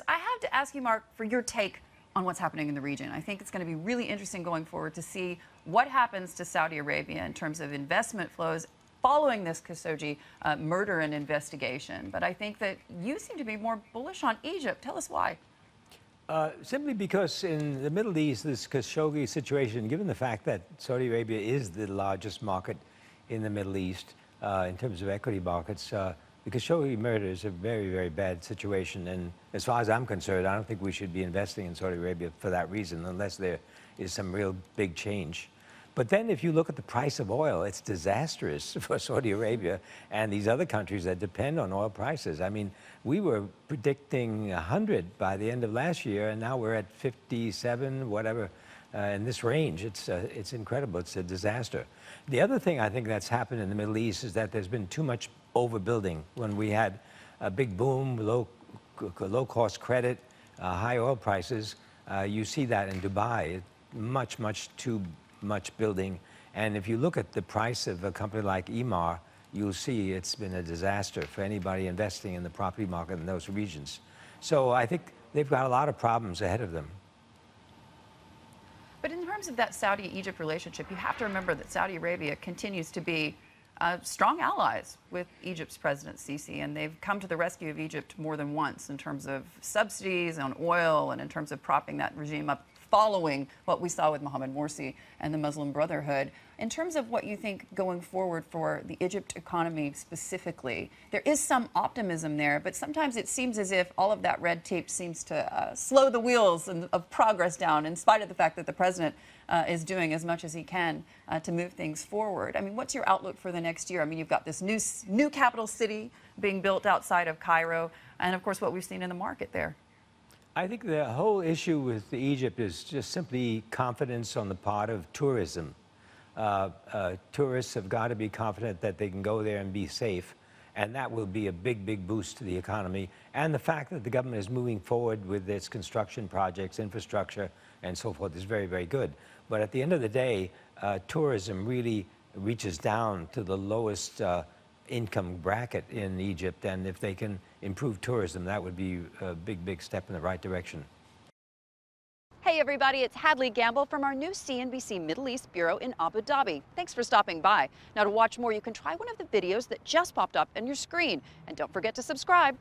I have to ask you, Mark, for your take on what's happening in the region. I think it's going to be really interesting going forward to see what happens to Saudi Arabia in terms of investment flows following this Khashoggi murder and investigation. But I think that you seem to be more bullish on Egypt. Tell us why. Simply because in the Middle East, this Khashoggi situation, given the fact that Saudi Arabia is the largest market in the Middle East in terms of equity markets, the Khashoggi murder is a very, very bad situation. And as far as I'm concerned, I don't think we should be investing in Saudi Arabia for that reason, unless there is some real big change. But then if you look at the price of oil, it's disastrous for Saudi Arabia and these other countries that depend on oil prices. I mean, we were predicting 100 by the end of last year, and now we're at 57, whatever, in this range. It's incredible. It's a disaster. The other thing I think that's happened in the Middle East is that there's been too much overbuilding. When we had a big boom, low-cost credit, high oil prices, you see that in Dubai. Much too much building. And if you look at the price of a company like Emaar, you'll see it's been a disaster for anybody investing in the property market in those regions. So I think they've got a lot of problems ahead of them. But in terms of that Saudi-Egypt relationship, you have to remember that Saudi Arabia continues to be strong allies with Egypt's President Sisi, and they've come to the rescue of Egypt more than once in terms of subsidies on oil and in terms of propping that regime up following what we saw with Mohammed Morsi and the Muslim Brotherhood. In terms of what you think going forward for the Egypt economy specifically, there is some optimism there, but sometimes it seems as if all of that red tape seems to slow the wheels of progress down, in spite of the fact that the president is doing as much as he can to move things forward. I mean, what's your outlook for the next year? I mean, you've got this new capital city being built outside of Cairo, and of course what we've seen in the market there. I think the whole issue with Egypt is just simply confidence on the part of tourism. Tourists have got to be confident that they can go there and be safe, and that will be a big boost to the economy. And the fact that the government is moving forward with its construction projects, infrastructure, and so forth is very good. But at the end of the day, tourism really reaches down to the lowest income bracket in Egypt, and if they can improve tourism, that would be a big step in the right direction. Hey everybody, it's Hadley Gamble from our new CNBC Middle East Bureau in Abu Dhabi. Thanks for stopping by. Now to watch more, you can try one of the videos that just popped up on your screen. And don't forget to subscribe.